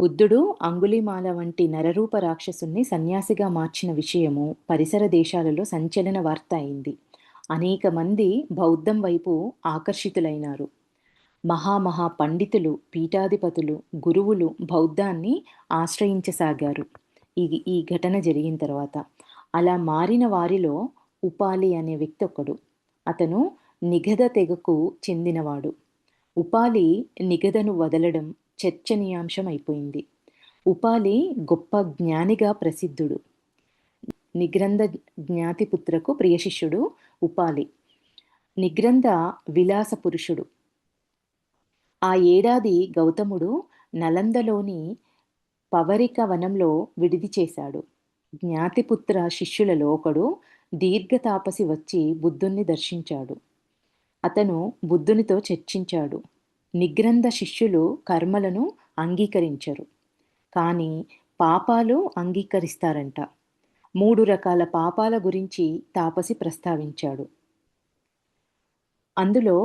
బుద్ధుడు అంగుళిమాల వంటి నరరూప రాక్షసుని సన్యాసిగా మార్చిన విషయము పరిసర దేశాలలో సంచలన వార్త అయింది. అనేక మంది బౌద్ధం వైపు ఆకర్షితులైనారు. మహామహా పండితులు, పీఠాధిపతులు, గురువులు బౌద్ధాన్ని ఆశ్రయించసాగారు. ఈ ఈ ఘటన జరిగిన తర్వాత అలా మారిన వారిలో ఉపాలి అనే వ్యక్తి ఒకడు. అతను నిగధ తెగకు చెందినవాడు. ఉపాలి నిగధను వదలడం చర్చనీయాంశం అయిపోయింది. ఉపాలి గొప్ప జ్ఞానిగా ప్రసిద్ధుడు. నిగ్రంథ జ్ఞాతిపుత్రకు ప్రియశిష్యుడు ఉపాలి. నిగ్రంథ విలాస పురుషుడు. ఆ ఏడాది గౌతముడు నలందలోని పవరిక వనంలో విడిది చేశాడు. జ్ఞాతిపుత్ర శిష్యులలో ఒకడు దీర్ఘతాపసి వచ్చి బుద్ధుణ్ణి దర్శించాడు. అతను బుద్ధునితో చర్చించాడు. నిగ్రంథ శిష్యులు కర్మలను అంగీకరించరు, కానీ పాపాలు అంగీకరిస్తారంట. 3 రకాల పాపాల గురించి తాపసి ప్రస్తావించాడు. అందులో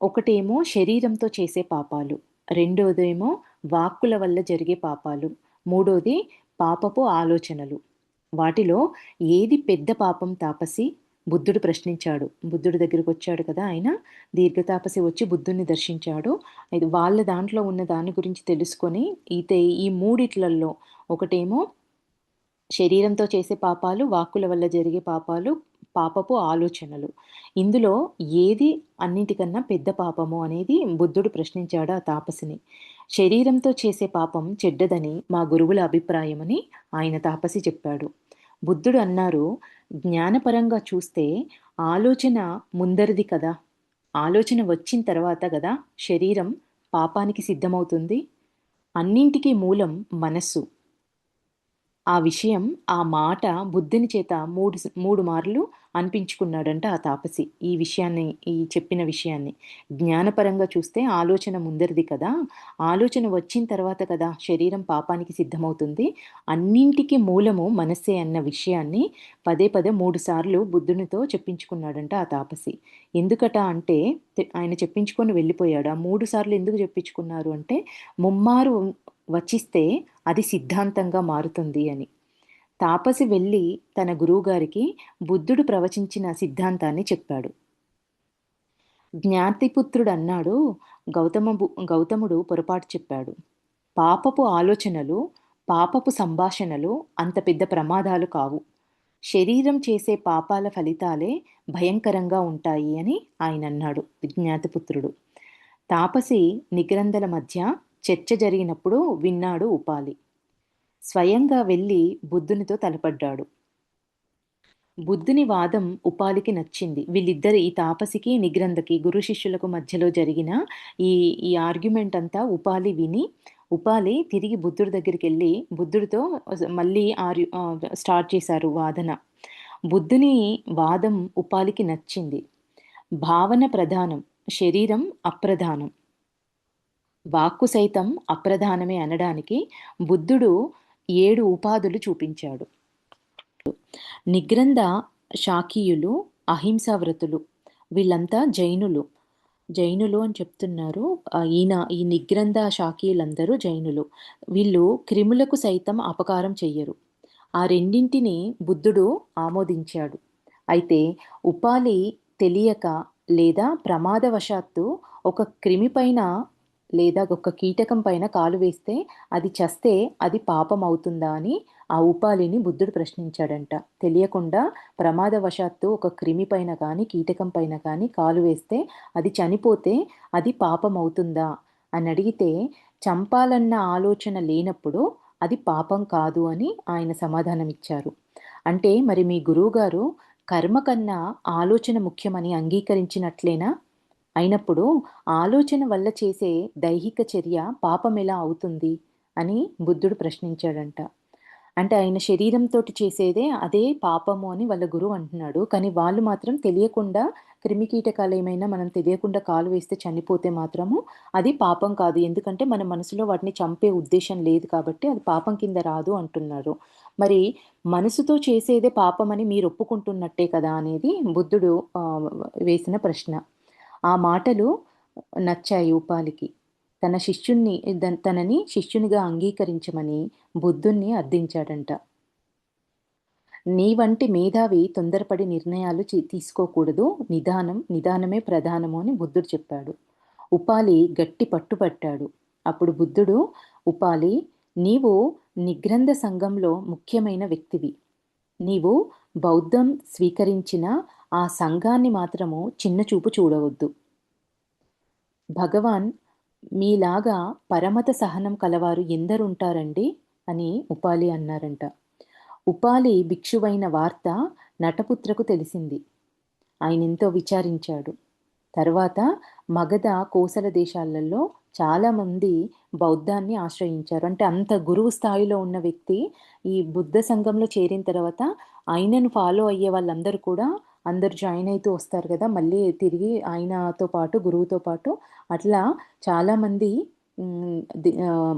ఒకటేమో శరీరంతో చేసే పాపాలు, రెండోదేమో వాక్కుల వల్ల జరిగే పాపాలు, మూడోది పాపపు ఆలోచనలు. వాటిలో ఏది పెద్ద పాపం తాపసి? బుద్ధుడు ప్రశ్నించాడు. బుద్ధుడి దగ్గరికి వచ్చాడు కదా ఆయన. దీర్ఘతాపసి వచ్చి బుద్ధుడిని దర్శించాడు. ఇది వాళ్ళ దాంట్లో ఉన్న దాని గురించి తెలుసుకొని ఈ మూడిట్లల్లో ఒకటేమో శరీరంతో చేసే పాపాలు, వాక్కుల వల్ల జరిగే పాపాలు, పాపపు ఆలోచనలు. ఇందులో ఏది అన్నిటికన్నా పెద్ద పాపము అనేది బుద్ధుడు ప్రశ్నించాడు ఆ తాపసిని. శరీరంతో చేసే పాపం చెడ్డదని మా గురువుల అభిప్రాయమని ఆయన తాపసి చెప్పాడు. బుద్ధుడు అన్నారు, జ్ఞానపరంగా చూస్తే ఆలోచన ముందరిది కదా. ఆలోచన వచ్చిన తర్వాత కదా శరీరం పాపానికి సిద్ధమవుతుంది. అన్నింటికీ మూలం మనస్సు. ఆ విషయం, ఆ మాట బుద్ధుని చేత మూడు మార్లు అనిపించుకున్నాడంట ఆ తాపసి. ఈ చెప్పిన విషయాన్ని జ్ఞానపరంగా చూస్తే ఆలోచన ముందరిది కదా. ఆలోచన వచ్చిన తర్వాత కదా శరీరం పాపానికి సిద్ధమవుతుంది. అన్నింటికి మూలము మనస్సే అన్న విషయాన్ని పదే పదే 3 సార్లు బుద్ధునితో చెప్పించుకున్నాడంట ఆ తాపసి. ఎందుకట అంటే ఆయన చెప్పించుకొని వెళ్ళిపోయాడు. ఆ 3 సార్లు ఎందుకు చెప్పించుకున్నారు అంటే, ముమ్మారు వచిస్తే అది సిద్ధాంతంగా మారుతుంది అని. తాపసి వెళ్ళి తన గురువుగారికి బుద్ధుడు ప్రవచించిన సిద్ధాంతాన్ని చెప్పాడు. జ్ఞాతిపుత్రుడు అన్నాడు, గౌతముడు పొరపాటు చెప్పాడు. పాపపు ఆలోచనలు, పాపపు సంభాషణలు అంత పెద్ద ప్రమాదాలు కావు. శరీరం చేసే పాపాల ఫలితాలే భయంకరంగా ఉంటాయి అని ఆయన అన్నాడు జ్ఞాతిపుత్రుడు. తాపసి నిగ్రంథల మధ్య చర్చ జరిగినప్పుడు విన్నాడు ఉపాలి. స్వయంగా వెళ్ళి బుద్ధునితో తలపడ్డాడు. బుద్ధుని వాదం ఉపాలికి నచ్చింది. వీళ్ళిద్దరి, ఈ తాపసికి నిగ్రంథకి, గురు శిష్యులకు మధ్యలో జరిగిన ఈ ఈ ఆర్గ్యుమెంట్ అంతా ఉపాలి తిరిగి బుద్ధుడి దగ్గరికి వెళ్ళి బుద్ధుడితో మళ్ళీ స్టార్ట్ చేశారు వాదన. బుద్ధుని వాదం ఉపాలికి నచ్చింది. భావన ప్రధానం, శరీరం అప్రధానం. వాక్కు సైతం అప్రధానమే అనడానికి బుద్ధుడు 7 ఉపాధులు చూపించాడు. నిగ్రంథ శాకీయులు అహింసావ్రతులు. వీళ్ళంతా జైనులు అని చెప్తున్నారు. ఈ నిగ్రంథ శాకీయులందరూ జైనులు. వీళ్ళు క్రిములకు సైతం అపకారం చెయ్యరు. ఆ రెండింటిని బుద్ధుడు ఆమోదించాడు. అయితే ఉపాలి తెలియక లేదా ప్రమాదవశాత్తు ఒక క్రిమి పైన లేదా ఒక కీటకం పైన కాలు వేస్తే అది చస్తే అది పాపం అవుతుందా అని ఆ ఉపాలిని బుద్ధుడు ప్రశ్నించాడంట. తెలియకుండా ప్రమాదవశాత్తు ఒక క్రిమి పైన కానీ కీటకం పైన కానీ కాలు వేస్తే అది చనిపోతే అది పాపం అవుతుందా అని అడిగితే, చంపాలన్న ఆలోచన లేనప్పుడు అది పాపం కాదు అని ఆయన సమాధానం ఇచ్చారు. అంటే మరి మీ గురువుగారు కర్మ కన్నా ఆలోచన ముఖ్యమని అంగీకరించినట్లేనా? అయినప్పుడు ఆలోచన వల్ల చేసే దైహిక చర్య పాపం ఎలా అవుతుంది అని బుద్ధుడు ప్రశ్నించాడంట. అంటే ఆయన శరీరంతో చేసేదే అదే పాపము అని వాళ్ళ గురువు అంటున్నాడు. కానీ వాళ్ళు మాత్రం తెలియకుండా క్రిమికీటకాలు ఏమైనా మనం తెలియకుండా కాలు వేస్తే చనిపోతే మాత్రము అది పాపం కాదు. ఎందుకంటే మన మనసులో వాటిని చంపే ఉద్దేశం లేదు కాబట్టి అది పాపం కింద రాదు అంటున్నారు. మరి మనసుతో చేసేదే పాపం అని మీరు ఒప్పుకుంటున్నట్టే కదా అనేది బుద్ధుడు వేసిన ప్రశ్న. ఆ మాటలు నచ్చాయి ఉపాలికి. తనని శిష్యునిగా అంగీకరించమని బుద్ధుణ్ణి అర్థించాడంట. నీ వంటి మేధావి తొందరపడి నిర్ణయాలు తీసుకోకూడదు. నిదానమే ప్రధానము అని బుద్ధుడు చెప్పాడు. ఉపాలి గట్టి పట్టుపట్టాడు. అప్పుడు బుద్ధుడు, ఉపాలి, నీవు నిగ్రంథ సంఘంలో ముఖ్యమైన వ్యక్తివి. నీవు బౌద్ధం స్వీకరించిన ఆ సంఘాన్ని మాత్రము చిన్నచూపు చూడవద్దు. భగవాన్, మీలాగా పరమత సహనం కలవారు ఎందరుంటారండి అని ఉపాలి అన్నారంట. ఉపాలి భిక్షువైన వార్త నటపుత్రకు తెలిసింది. ఆయనెంతో విచారించాడు. తర్వాత మగధ, కోసల దేశాలలో చాలామంది బౌద్ధాన్ని ఆశ్రయించారు. అంటే అంత గురువు స్థాయిలో ఉన్న వ్యక్తి ఈ బుద్ధ సంఘంలో చేరిన తర్వాత ఆయనను ఫాలో అయ్యే వాళ్ళందరూ కూడా అందరూ జాయిన్ అవుతూ వస్తారు కదా, మళ్ళీ తిరిగి ఆయనతో పాటు గురువుతో పాటు అట్లా చాలామంది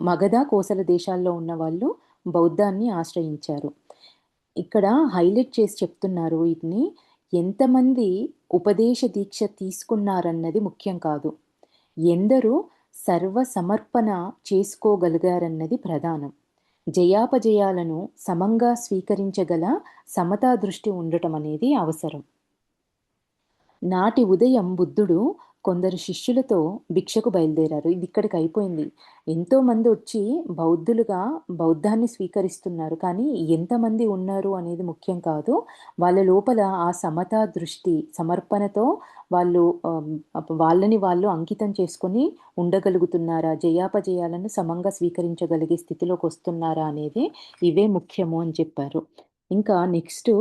మగధ, కోసల దేశాల్లో ఉన్న వాళ్ళు బౌద్ధాన్ని ఆశ్రయించారు. ఇక్కడ హైలైట్ చేసి చెప్తున్నారు వీటిని. ఎంతమంది ఉపదేశ దీక్ష తీసుకున్నారన్నది ముఖ్యం కాదు, ఎందరూ సర్వసమర్పణ చేసుకోగలిగారన్నది ప్రధానం. జయాపజయాలను సమంగా స్వీకరించగల సమతా దృష్టి ఉండటం అనేది అవసరం. నాటి ఉదయం బుద్ధుడు కొందరు శిష్యులతో భిక్షకు బయలుదేరారు. ఇది ఇక్కడికి అయిపోయింది. ఎంతోమంది వచ్చి బౌద్ధాన్ని స్వీకరిస్తున్నారు. కానీ ఎంతమంది ఉన్నారు అనేది ముఖ్యం కాదు, వాళ్ళ లోపల ఆ సమతా దృష్టి, సమర్పణతో వాళ్ళు వాళ్ళని వాళ్ళు అంకితం చేసుకొని ఉండగలుగుతున్నారా, జయాపజయాలను సమంగా స్వీకరించగలిగే స్థితిలోకి వస్తున్నారా అనేది ఇవే ముఖ్యము అని చెప్పారు. ఇంకా నెక్స్ట్,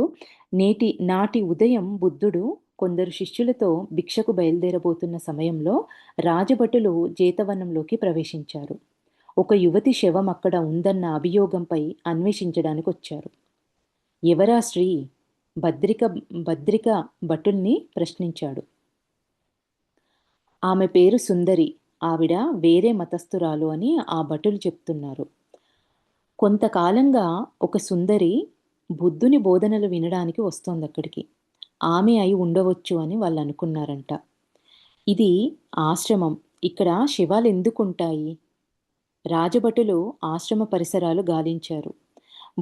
నాటి ఉదయం బుద్ధుడు కొందరు శిష్యులతో భిక్షకు బయలుదేరబోతున్న సమయంలో రాజభటులు జేతవనంలోకి ప్రవేశించారు. ఒక యువతి శవం అక్కడ ఉందన్న అభియోగంపై అన్వేషించడానికి వచ్చారు. ఎవరా స్త్రీ? భద్రిక భటుల్ని ప్రశ్నించాడు. ఆమె పేరు సుందరి, ఆవిడ వేరే మతస్థురాలు అని ఆ భటులు చెప్తున్నారు. కొంతకాలంగా ఒక సుందరి బుద్ధుని బోధనలు వినడానికి వస్తోంది అక్కడికి. ఆమె అయి ఉండవచ్చు అని వాళ్ళు అనుకున్నారంట. ఇది ఆశ్రమం, ఇక్కడ శవాలు ఎందుకుంటాయి? రాజభటులు ఆశ్రమ పరిసరాలు గాలించారు.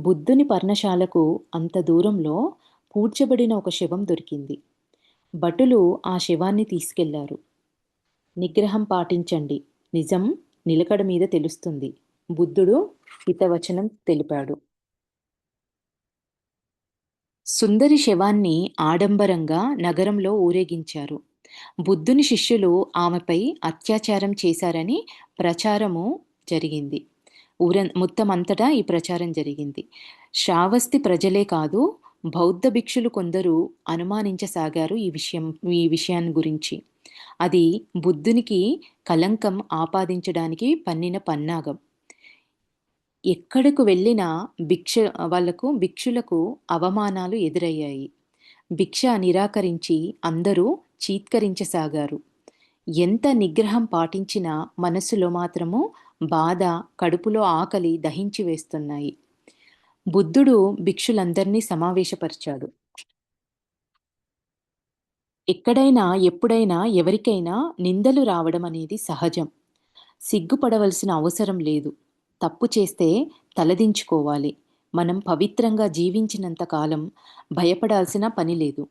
బుద్ధుని పర్ణశాలకు అంత దూరంలో పూడ్చబడిన ఒక శవం దొరికింది. భటులు ఆ శవాన్ని తీసుకెళ్లారు. నిగ్రహం పాటించండి, నిజం నిలకడ మీద తెలుస్తుంది, బుద్ధుడు హితవచనం తెలిపాడు. సుందరి శవాన్ని ఆడంబరంగా నగరంలో ఊరేగించారు. బుద్ధుని శిష్యులు ఆమెపై అత్యాచారం చేశారని ప్రచారము జరిగింది. మొత్తం అంతటా ఈ ప్రచారం జరిగింది. శ్రావస్తి ప్రజలే కాదు, బౌద్ధ భిక్షులు కొందరు అనుమానించసాగారు ఈ విషయాన్ని గురించి. అది బుద్ధునికి కలంకం ఆపాదించడానికి పన్నిన పన్నాగం. ఎక్కడకు వెళ్ళినా భిక్షులకు అవమానాలు ఎదురయ్యాయి. భిక్ష నిరాకరించి అందరూ చీత్కరించసాగారు. ఎంత నిగ్రహం పాటించినా మనస్సులో మాత్రము బాధ, కడుపులో ఆకలి దహించి వేస్తున్నాయి. బుద్ధుడు భిక్షులందరినీ సమావేశపరిచాడు. ఎక్కడైనా ఎప్పుడైనా ఎవరికైనా నిందలు రావడం అనేది సహజం. సిగ్గుపడవలసిన అవసరం లేదు. తప్పు చేస్తే తలదించుకోవాలి. మనం పవిత్రంగా జీవించినంత కాలం భయపడాల్సిన పని లేదు.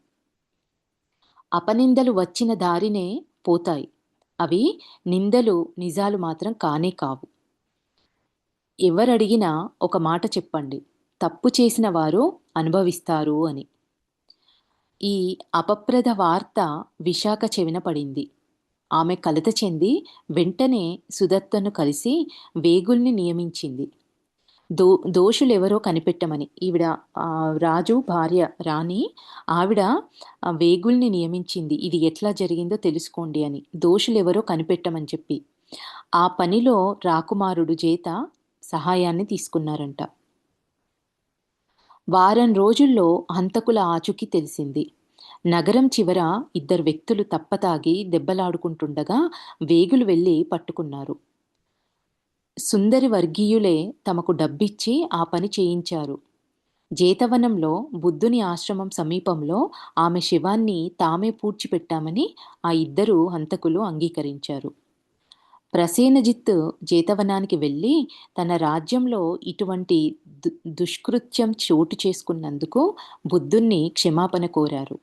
అపనిందలు వచ్చిన దారినే పోతాయి. అవి నిందలు, నిజాలు మాత్రం కానే కావు. ఎవరడిగినా ఒక మాట చెప్పండి, తప్పు చేసిన వారు అనుభవిస్తారు అని. ఈ అపప్రద వార్త విశాఖ చెవిన పడింది. ఆమె కలత చెంది వెంటనే సుదత్తను కలిసి వేగుల్ని నియమించింది. దోషులెవరో కనిపెట్టమని. ఈవిడ రాజు భార్య రాణి, ఆవిడ వేగుల్ని నియమించింది. ఇది ఎట్లా జరిగిందో తెలుసుకోండి అని, దోషులెవరో కనిపెట్టమని చెప్పి. ఆ పనిలో రాకుమారుడు చేత సహాయాన్ని తీసుకున్నారంట. వారం రోజుల్లో హంతకుల ఆచూకీ తెలిసింది. నగరం చివర ఇద్దరు వ్యక్తులు తప్పతాగి దెబ్బలాడుకుంటుండగా వేగులు వెళ్ళి పట్టుకున్నారు. సుందరి వర్గీయులే తమకు డబ్బిచ్చి ఆ పని చేయించారు. జేతవనంలో బుద్ధుని ఆశ్రమం సమీపంలో ఆమె శవాన్ని తామే పూడ్చిపెట్టామని ఆ ఇద్దరు హంతకులు అంగీకరించారు. ప్రసేనజిత్ జేతవనానికి వెళ్ళి తన రాజ్యంలో ఇటువంటి దు దుష్కృత్యం చోటు చేసుకున్నందుకు బుద్ధుణ్ణి క్షమాపణ కోరారు.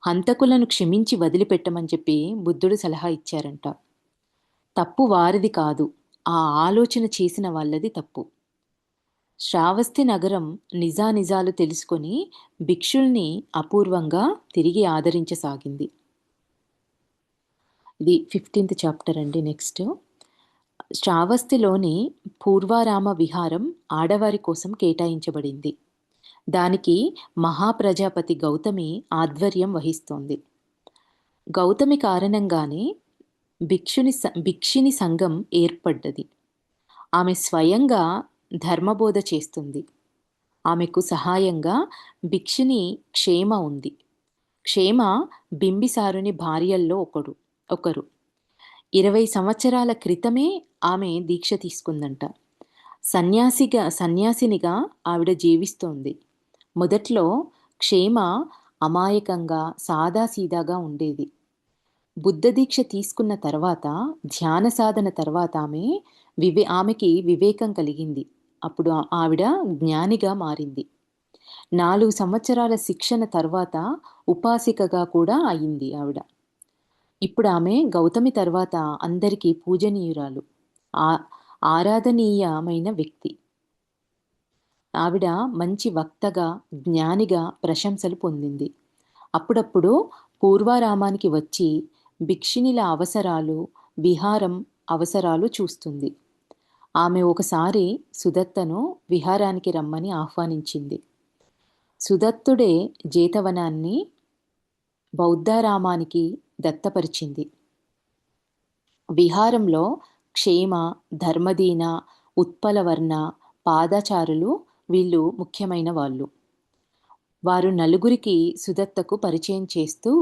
హంతకులను క్షమించి వదిలిపెట్టమని చెప్పి బుద్ధుడు సలహా ఇచ్చారంట. తప్పు వారిది కాదు, ఆ ఆలోచన చేసిన వాళ్ళది తప్పు. శ్రావస్తి నగరం నిజానిజాలు తెలుసుకొని భిక్షుల్ని అపూర్వంగా తిరిగి ఆదరించసాగింది. ఇది 15th చాప్టర్ అండి. నెక్స్ట్, శ్రావస్తిలోని పూర్వారామ విహారం ఆడవారి కోసం కేటాయించబడింది. దానికి మహాప్రజాపతి గౌతమి ఆధ్వర్యం వహిస్తోంది. గౌతమి కారణంగానే భిక్షిని సంఘం ఏర్పడ్డది. ఆమె స్వయంగా ధర్మబోధ చేస్తుంది. ఆమెకు సహాయంగా భిక్షిని క్షేమ ఉంది. క్షేమ బింబిసారుని భార్యల్లో ఒకరు. 20 సంవత్సరాల క్రితమే ఆమె దీక్ష తీసుకుందంట. సన్యాసినిగా ఆవిడ జీవిస్తోంది. మొదట్లో క్షేమ అమాయకంగా సాదాసీదాగా ఉండేది. బుద్ధ దీక్ష తీసుకున్న తర్వాత, ధ్యాన సాధన తర్వాత ఆమెకి వివేకం కలిగింది. అప్పుడు ఆవిడ జ్ఞానిగా మారింది. 4 సంవత్సరాల శిక్షణ తర్వాత ఉపాసికగా కూడా అయింది ఆవిడ. ఇప్పుడు ఆమె గౌతమి తర్వాత అందరికీ పూజనీయురాలు, ఆరాధనీయమైన వ్యక్తి. ఆవిడ మంచి వక్తగా, జ్ఞానిగా ప్రశంసలు పొందింది. అప్పుడప్పుడు పూర్వారామానికి వచ్చి భిక్షిణిల అవసరాలు, విహారం అవసరాలు చూస్తుంది. ఆమె ఒకసారి సుదత్తను విహారానికి రమ్మని ఆహ్వానించింది. సుదత్తుడే జేతవనాన్ని బౌద్ధారామానికి దత్తపరిచింది. విహారంలో క్షేమ, ధర్మదీన, ఉత్పలవర్ణ, పాదాచారులు వీళ్ళు ముఖ్యమైన వాళ్ళు. వారు నలుగురికి సుదత్తకు పరిచయం చేస్తూ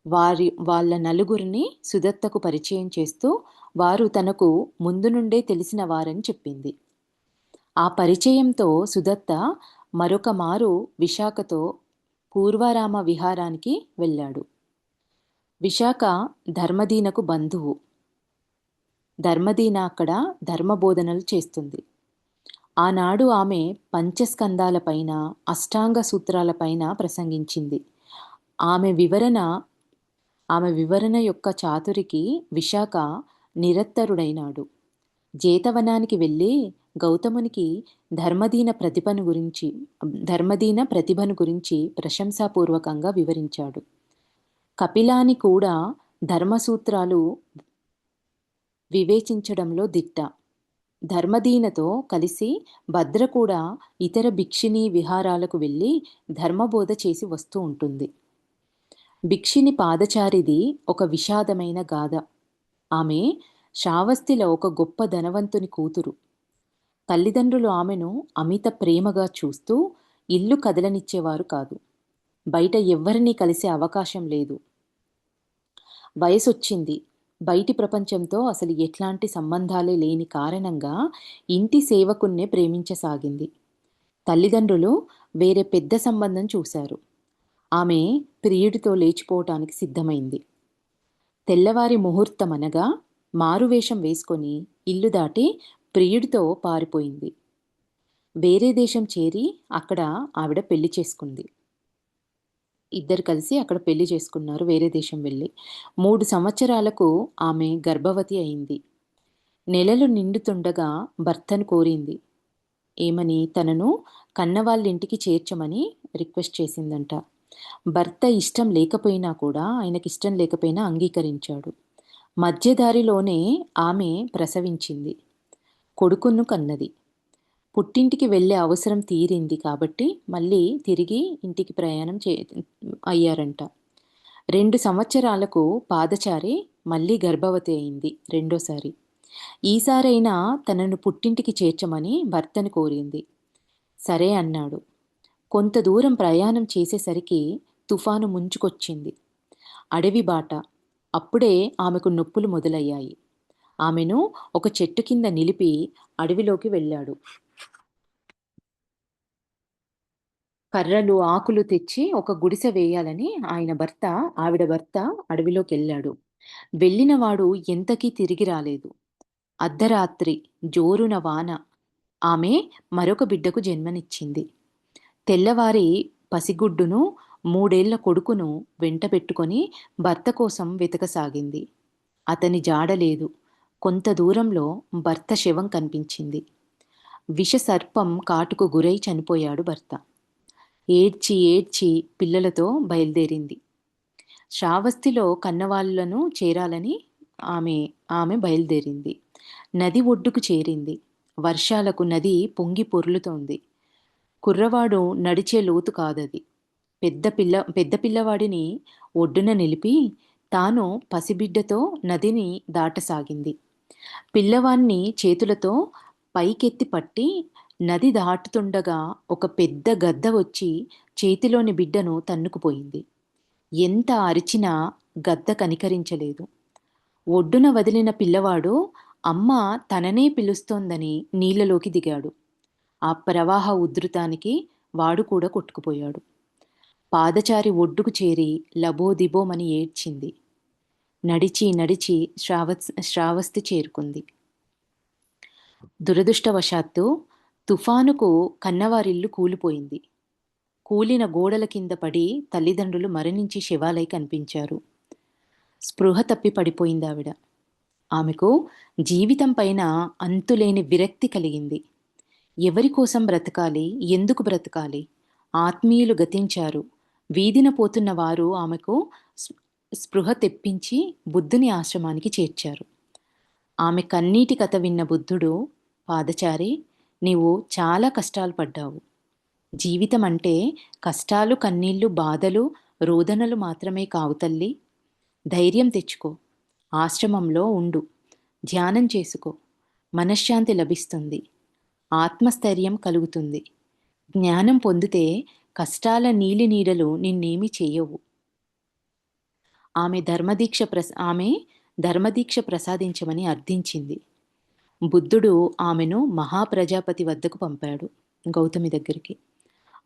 వాళ్ళ నలుగురిని సుదత్తకు పరిచయం చేస్తూ వారు తనకు ముందు నుండే తెలిసిన వారని చెప్పింది. ఆ పరిచయంతో సుదత్త మరొక మారు విశాఖతో పూర్వారామ విహారానికి వెళ్ళాడు. విశాఖ ధర్మదీనకు బంధువు. ధర్మదీన అక్కడ ధర్మబోధనలు చేస్తుంది. ఆనాడు ఆమె పంచస్కందాలపైన, అష్టాంగ సూత్రాలపైన ప్రసంగించింది. ఆమె వివరణ యొక్క చాతురికి విశాఖ నిరత్తరుడైనాడు. జేతవనానికి వెళ్ళి గౌతమునికి ధర్మదీన ప్రతిభను గురించి ప్రశంసాపూర్వకంగా వివరించాడు. కపిలాని కూడా ధర్మసూత్రాలు వివేచించడంలో దిట్ట. ధర్మదీనతో కలిసి భద్ర కూడా ఇతర భిక్షిణీ విహారాలకు వెళ్ళి ధర్మబోధ చేసి వస్తూ ఉంటుంది. భిక్షిణి పాదచారిది ఒక విషాదమైన గాథ. ఆమె శ్రావస్తిలో ఒక గొప్ప ధనవంతుని కూతురు. తల్లిదండ్రులు ఆమెను అమిత ప్రేమగా చూస్తూ ఇల్లు కదలనిచ్చేవారు కాదు. బయట ఎవ్వరినీ కలిసే అవకాశం లేదు. వయసొచ్చింది. బయటి ప్రపంచంతో అసలు ఎట్లాంటి సంబంధాలే లేని కారణంగా ఇంటి సేవకున్నే ప్రేమించసాగింది. తల్లిదండ్రులు వేరే పెద్ద సంబంధం చూశారు. ఆమె ప్రియుడితో లేచిపోవటానికి సిద్ధమైంది. తెల్లవారి ముహూర్తమనగా మారువేషం వేసుకొని ఇల్లు దాటి ప్రియుడితో పారిపోయింది. వేరే దేశం చేరి అక్కడ ఆవిడ పెళ్లి చేసుకుంది. ఇద్దరు కలిసి అక్కడ పెళ్లి చేసుకున్నారు, వేరే దేశం వెళ్ళి. 3 సంవత్సరాలకు ఆమె గర్భవతి అయింది. నెలలు నిండుతుండగా భర్తను కోరింది. ఏమని? తనను కన్నవాళ్ళింటికి చేర్చమని రిక్వెస్ట్ చేసిందంట. భర్త ఇష్టం లేకపోయినా అంగీకరించాడు. మధ్యదారిలోనే ఆమె ప్రసవించింది. కొడుకును కన్నది. పుట్టింటికి వెళ్ళే అవసరం తీరింది కాబట్టి మళ్ళీ తిరిగి ఇంటికి ప్రయాణం అయ్యారంట. 2 సంవత్సరాలకు పాదచారి మళ్ళీ గర్భవతి అయింది రెండోసారి. ఈసారైనా తనను పుట్టింటికి చేర్చమని భర్తను కోరింది. సరే అన్నాడు. కొంత దూరం ప్రయాణం చేసేసరికి తుఫాను ముంచుకొచ్చింది. అడవి బాట. అప్పుడే ఆమెకు నొప్పులు మొదలయ్యాయి. ఆమెను ఒక చెట్టు కింద నిలిపి అడవిలోకి వెళ్ళాడు. కర్రలు, ఆకులు తెచ్చి ఒక గుడిసె వేయాలని ఆవిడ భర్త అడవిలోకి వెళ్ళాడు. వెళ్ళినవాడు ఎంతకీ తిరిగి రాలేదు. అర్ధరాత్రి జోరున వాన. ఆమె మరొక బిడ్డకు జన్మనిచ్చింది. తెల్లవారి పసిగుడ్డును, 3 ఏళ్ల కొడుకును వెంటబెట్టుకొని భర్త కోసం వెతకసాగింది. అతని జాడ లేదు. కొంత దూరంలో భర్త శవం కనిపించింది. విషసర్పం కాటుకు గురై చనిపోయాడు భర్త. ఏడ్చి ఏడ్చి పిల్లలతో బయలుదేరింది. శ్రావస్తిలో కన్నవాళ్లను చేరాలని ఆమె ఆమె బయలుదేరింది. నది ఒడ్డుకు చేరింది. వర్షాలకు నది పొంగి పొర్లుతోంది. కుర్రవాడు నడిచే లోతు కాదది. పెద్ద పిల్లవాడిని ఒడ్డున నిలిపి తాను పసిబిడ్డతో నదిని దాటసాగింది. పిల్లవాణ్ణి చేతులతో పైకెత్తి పట్టి నది దాటుతుండగా ఒక పెద్ద గద్ద వచ్చి చేతిలోని బిడ్డను తన్నుకుపోయింది. ఎంత అరిచినా గద్ద కనికరించలేదు. ఒడ్డున వదిలిన పిల్లవాడు అమ్మ తననే పిలుస్తోందని నీళ్లలోకి దిగాడు. ఆ ప్రవాహ ఉధృతానికి వాడు కూడా కొట్టుకుపోయాడు. పాదచారి ఒడ్డుకు చేరి లబోదిబోమని ఏడ్చింది. నడిచి నడిచి శ్రావస్తి చేరుకుంది. దురదృష్టవశాత్తు తుఫానుకు కన్నవారిల్లు కూలిపోయింది. కూలిన గోడల కింద పడి తల్లిదండ్రులు మరణించి శవాలై కనిపించారు. స్పృహ తప్పి పడిపోయిందావిడ. ఆమెకు జీవితం పైన అంతులేని విరక్తి కలిగింది. ఎవరి కోసం బ్రతకాలి, ఎందుకు బ్రతకాలి? ఆత్మీయులు గతించారు. వీధిన పోతున్న వారు ఆమెకు స్పృహ తెప్పించి బుద్ధుని ఆశ్రమానికి చేర్చారు. ఆమె కన్నీటి కథ విన్న బుద్ధుడు, పాదచారి, నీవు చాలా కష్టాలు పడ్డావు. జీవితం అంటే కష్టాలు, కన్నీళ్లు, బాధలు, రోదనలు మాత్రమే కావు తల్లి. ధైర్యం తెచ్చుకో. ఆశ్రమంలో ఉండు. ధ్యానం చేసుకో. మనశ్శాంతి లభిస్తుంది. ఆత్మస్థైర్యం కలుగుతుంది. జ్ఞానం పొందితే కష్టాల నీలి నీడలు నిన్నేమీ చేయవు. ఆమె ధర్మదీక్ష ప్రసాదించమని అర్థించింది. బుద్ధుడు ఆమెను మహాప్రజాపతి వద్దకు పంపాడు, గౌతమి దగ్గరికి.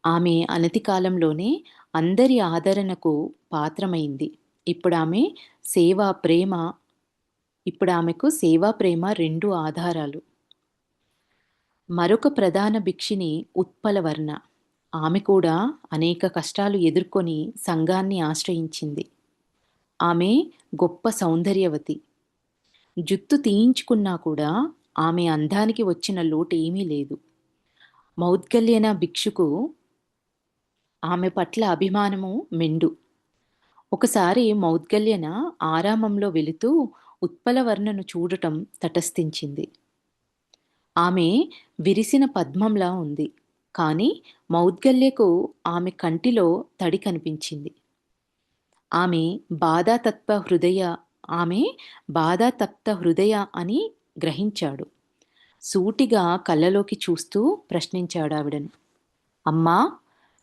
ఆమె అనతి కాలంలోనే అందరి ఆదరణకు పాత్రమైంది. ఇప్పుడు ఆమెకు సేవా ప్రేమ 2 ఆధారాలు. మరొక ప్రధాన భిక్షిని ఉత్పలవర్ణ. ఆమె కూడా అనేక కష్టాలు ఎదుర్కొని సంఘాన్ని ఆశ్రయించింది. ఆమె గొప్ప సౌందర్యవతి. జుత్తు తీయించుకున్నా కూడా ఆమె అందానికి వచ్చిన లోటు ఏమీ లేదు. మౌద్గల్యన భిక్షుకు ఆమె పట్ల అభిమానము మెండు. ఒకసారి మౌద్గల్యన ఆరామంలో వెళుతూ ఉత్పలవర్ణను చూడటం తటస్థించింది. ఆమె విరిసిన పద్మంలా ఉంది. కానీ మౌద్గల్యకు ఆమె కంటిలో తడి కనిపించింది. ఆమె బాధాతప్త హృదయ అని గ్రహించాడు. సూటిగా కళ్ళలోకి చూస్తూ ప్రశ్నించాడావిడను. అమ్మా,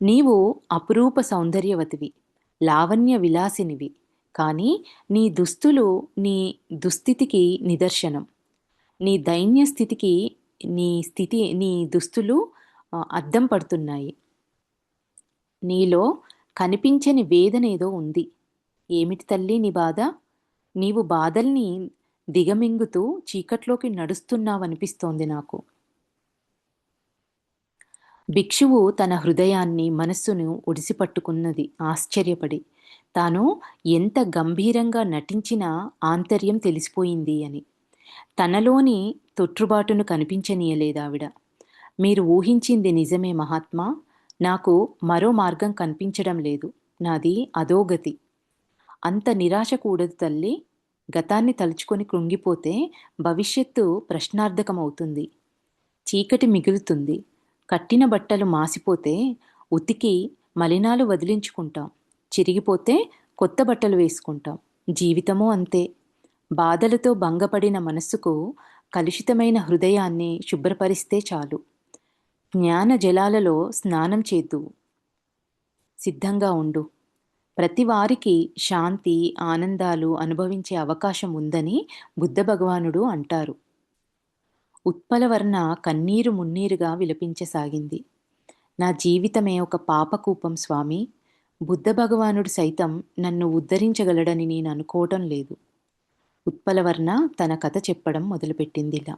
నీవు అపురూప సౌందర్యవతివి, లావణ్య విలాసినివి. కానీ నీ దుస్తులు నీ దుస్థితికి నిదర్శనం. నీ దైన్య స్థితికి నీ దుస్తులు అద్దం పడుతున్నాయి. నీలో కనిపించని వేదనేదో ఉంది. ఏమిటి తల్లి నీ బాధ? నీవు బాధల్ని దిగమింగుతూ చీకట్లోకి నడుస్తున్నావనిపిస్తోంది నాకు. భిక్షువు తన హృదయాన్ని, మనస్సును ఒడిసిపట్టుకున్నది ఆశ్చర్యపడి. తాను ఎంత గంభీరంగా నటించినా ఆంతర్యం తెలిసిపోయింది అని. తనలోని తొట్రుబాటును కనిపించనీయలేదావిడ. మీరు ఊహించింది నిజమే మహాత్మా. నాకు మరో మార్గం కనిపించడం లేదు. నాది అధోగతి. అంత నిరాశ కూడదు తల్లి. గతాన్ని తలుచుకొని కృంగిపోతే భవిష్యత్తు ప్రశ్నార్థకమవుతుంది. చీకటి మిగులుతుంది. కట్టిన బట్టలు మాసిపోతే ఉతికి మలినాలు వదిలించుకుంటాం. చిరిగిపోతే కొత్త బట్టలు వేసుకుంటాం. జీవితమూ అంతే. బాధలతో భంగపడిన మనస్సుకు కలుషితమైన హృదయాన్ని శుభ్రపరిస్తే చాలు. జ్ఞాన జలాలలో స్నానం చేద్దువు. సిద్ధంగా ఉండు. ప్రతి వారికి శాంతి, ఆనందాలు అనుభవించే అవకాశం ఉందని బుద్ధ భగవానుడు అంటారు. ఉత్పలవర్ణ కన్నీరు మున్నీరుగా విలపించసాగింది. నా జీవితమే ఒక పాపకూపం స్వామి. బుద్ధ భగవానుడు సైతం నన్ను ఉద్ధరించగలడని నేను అనుకోవటం లేదు. ఉత్పలవర్ణ తన కథ చెప్పడం మొదలుపెట్టిందిలా.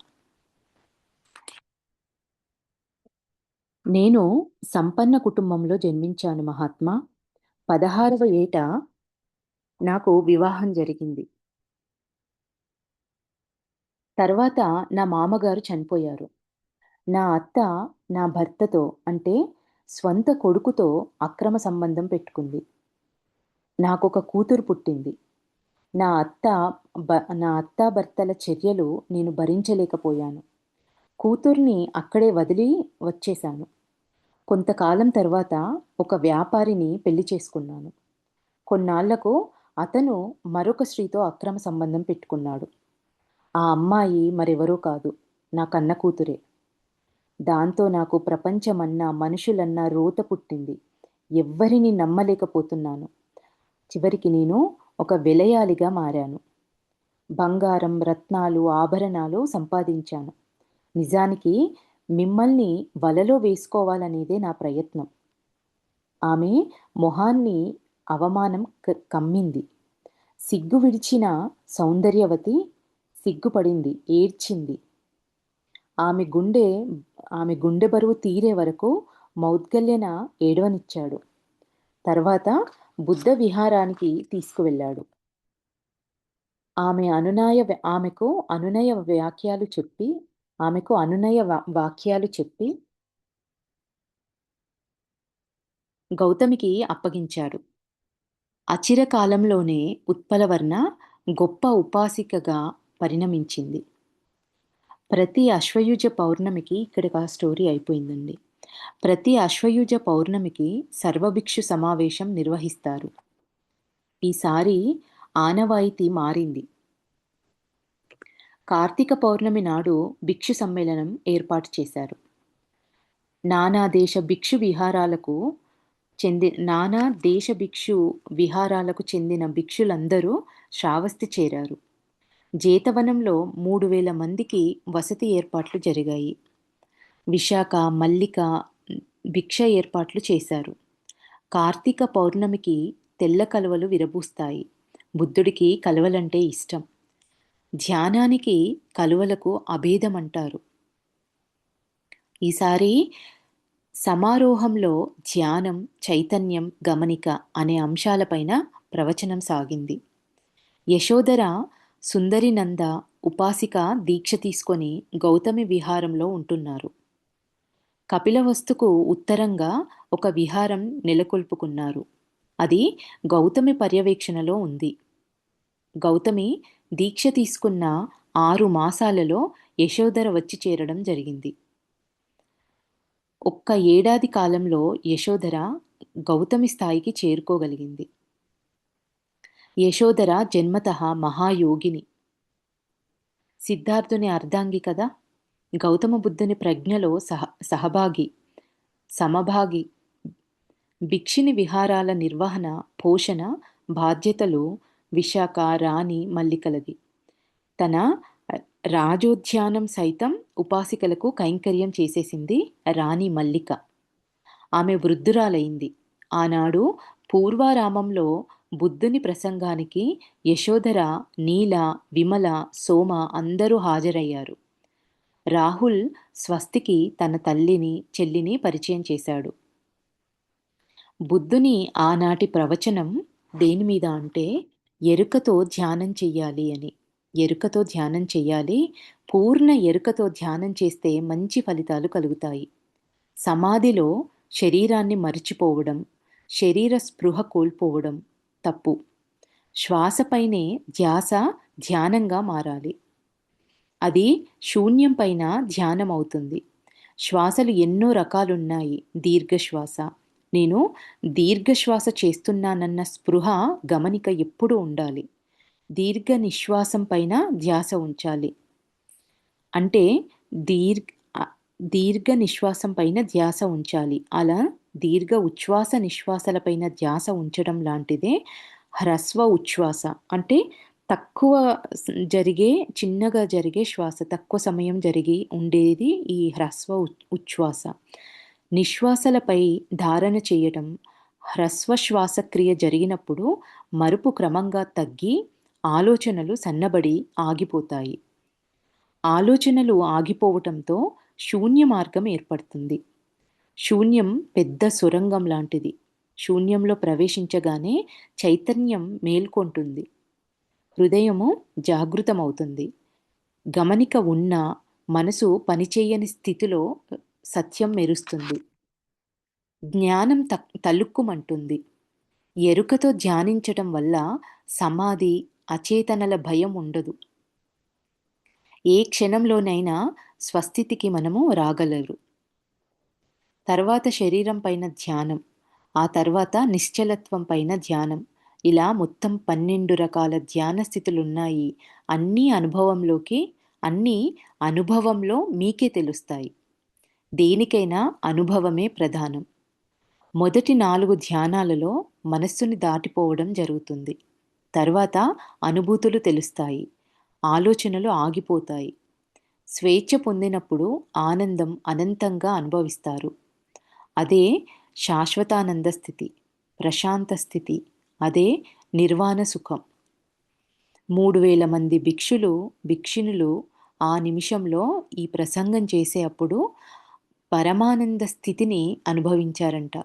నేను సంపన్న కుటుంబంలో జన్మించాను మహాత్మా. 16వ ఏట నాకు వివాహం జరిగింది. తర్వాత నా మామగారు చనిపోయారు. నా అత్త నా భర్తతో అంటే స్వంత కొడుకుతో అక్రమ సంబంధం పెట్టుకుంది. నాకొక కూతురు పుట్టింది. నా అత్త నా అత్తాభర్తల చర్యలు నేను భరించలేకపోయాను. కూతుర్ని అక్కడే వదిలి వచ్చేశాను. కొంతకాలం తర్వాత ఒక వ్యాపారిని పెళ్లి చేసుకున్నాను. కొన్నాళ్లకు అతను మరొక స్త్రీతో అక్రమ సంబంధం పెట్టుకున్నాడు. ఆ అమ్మాయి మరెవరో కాదు, నా కన్న కూతురే. దాంతో నాకు ప్రపంచమన్నా, మనుషులన్నా రోత పుట్టింది. ఎవ్వరిని నమ్మలేకపోతున్నాను. చివరికి నేను ఒక విలయాలిగా మారాను. బంగారం, రత్నాలు, ఆభరణాలు సంపాదించాను. నిజానికి మిమ్మల్ని వలలో వేసుకోవాలనేదే నా ప్రయత్నం. ఆమె మొహాన్ని అవమానం కమ్మింది. సిగ్గు విడిచిన సౌందర్యవతి సిగ్గుపడింది, ఏడ్చింది. ఆమె గుండె ఆమె గుండె బరువు తీరే వరకు మౌద్గల్యన ఏడవనిచ్చాడు. తర్వాత బుద్ధ విహారానికి తీసుకువెళ్ళాడు. ఆమెకు అనునయ వాక్యాలు చెప్పి గౌతమికి అప్పగించాడు. అచిరకాలంలోనే ఉత్పలవర్ణ గొప్ప ఉపాసికగా పరిణమించింది. ప్రతి అశ్వయుజ పౌర్ణమికి ఇక్కడికి ఆ స్టోరీ అయిపోయిందండి. ప్రతి అశ్వయుజ పౌర్ణమికి సర్వభిక్షు సమావేశం నిర్వహిస్తారు. ఈసారి ఆనవాయితీ మారింది. కార్తీక పౌర్ణమి నాడు భిక్షు సమ్మేళనం ఏర్పాటు చేశారు. నానా దేశ భిక్షు విహారాలకు చెందిన భిక్షులందరూ శ్రావస్తి చేరారు. జేతవనంలో 3000 మందికి వసతి ఏర్పాట్లు జరిగాయి. విశాఖ, మల్లిక భిక్ష ఏర్పాట్లు చేశారు. కార్తీక పౌర్ణమికి తెల్ల కలువలు విరబూస్తాయి. బుద్ధుడికి కలువలంటే ఇష్టం. ధ్యానానికి కలువలకు అభేదమంటారు. ఈసారి సమారోహంలో ధ్యానం, చైతన్యం, గమనిక అనే అంశాలపైన ప్రవచనం సాగింది. యశోధర సుందరినంద ఉపాసిక దీక్ష తీసుకొని గౌతమి విహారంలో ఉంటున్నారు. కపిలవస్తుకు ఉత్తరంగా ఒక విహారం నెలకొల్పుకున్నారు. అది గౌతమి పర్యవేక్షణలో ఉంది. గౌతమి దీక్ష తీసుకున్న 6 మాసాలలో యశోధర వచ్చి చేరడం జరిగింది. ఒక్క ఏడాది కాలంలో యశోధర గౌతమి స్థాయికి చేరుకోగలిగింది. యశోధర జన్మతః మహాయోగిని. సిద్ధార్థుని అర్ధాంగి కదా. గౌతమ బుద్ధుని ప్రజ్ఞలో సమభాగి. భిక్షిని విహారాల నిర్వహణ, పోషణ బాధ్యతలు విశాఖ, రాణి మల్లికలది. తన రాజోద్యానం సైతం ఉపాసికలకు కైంకర్యం చేసేసింది రాణి మల్లిక. ఆమె వృద్ధురాలైంది. ఆనాడు పూర్వారామంలో బుద్ధుని ప్రసంగానికి యశోధర, నీల, విమల, సోమ అందరూ హాజరయ్యారు. రాహుల్ స్వస్తికి తన తల్లిని, చెల్లిని పరిచయం చేశాడు. బుద్ధుని ఆనాటి ప్రవచనం దేని మీద అంటే ఎరుకతో ధ్యానం చెయ్యాలి అని. ఎరుకతో ధ్యానం చెయ్యాలి. పూర్ణ ఎరుకతో ధ్యానం చేస్తే మంచి ఫలితాలు కలుగుతాయి. సమాధిలో శరీరాన్ని మరిచిపోవడం, శరీర స్పృహ కోల్పోవడం తప్పు. శ్వాసపైనే ధ్యాస ధ్యానంగా మారాలి. అది శూన్యం పైన ధ్యానం అవుతుంది. శ్వాసలు ఎన్నో రకాలున్నాయి. దీర్ఘశ్వాస. నేను దీర్ఘశ్వాస చేస్తున్నానన్న స్పృహ, గమనిక ఎప్పుడూ ఉండాలి. దీర్ఘ నిశ్వాసం పైన ధ్యాస ఉంచాలి. అంటే దీర్ఘ నిశ్వాసం పైన ధ్యాస ఉంచాలి. అలా దీర్ఘ ఉచ్ఛ్వాస నిశ్వాసాలపైన ధ్యాస ఉంచడం లాంటిదే హ్రస్వ ఉచ్ఛ్వాస. అంటే తక్కువ జరిగే, చిన్నగా జరిగే శ్వాస, తక్కువ సమయం జరిగి ఉండేది ఈ హ్రస్వ ఉచ్ఛ్వాస. నిశ్వాసలపై ధారణ చేయటం. హ్రస్వ శ్వాసక్రియ జరిగినప్పుడు మరుపు క్రమంగా తగ్గి ఆలోచనలు సన్నబడి ఆగిపోతాయి. ఆలోచనలు ఆగిపోవటంతో శూన్య మార్గం ఏర్పడుతుంది. శూన్యం పెద్ద సొరంగం లాంటిది. శూన్యంలో ప్రవేశించగానే చైతన్యం మేల్కొంటుంది. హృదయము జాగృతమవుతుంది. గమనిక ఉన్న మనసు పనిచేయని స్థితిలో సత్యం మెరుస్తుంది. జ్ఞానం తళుక్కుమంటుంది. ఎరుకతో ధ్యానించటం వల్ల సమాధి, అచేతనల భయం ఉండదు. ఏ క్షణంలోనైనా స్వస్థితికి మనము రాగలరు. తర్వాత శరీరం పైన ధ్యానం, ఆ తర్వాత నిశ్చలత్వం పైన ధ్యానం. ఇలా మొత్తం 12 రకాల ధ్యాన స్థితులున్నాయి. అన్నీ అన్నీ అనుభవంలో మీకే తెలుస్తాయి. దేనికైనా అనుభవమే ప్రధానం. మొదటి 4 ధ్యానాలలో మనస్సుని దాటిపోవడం జరుగుతుంది. తర్వాత అనుభూతులు తెలుస్తాయి. ఆలోచనలు ఆగిపోతాయి. స్వేచ్ఛ పొందినప్పుడు ఆనందం అనంతంగా అనుభవిస్తారు. అదే శాశ్వతానంద స్థితి, ప్రశాంత స్థితి. అదే నిర్వాణ సుఖం. 3000 మంది భిక్షునులు ఆ నిమిషంలో ఈ ప్రసంగం చేసే అప్పుడు పరమానంద స్థితిని అనుభవించారంట.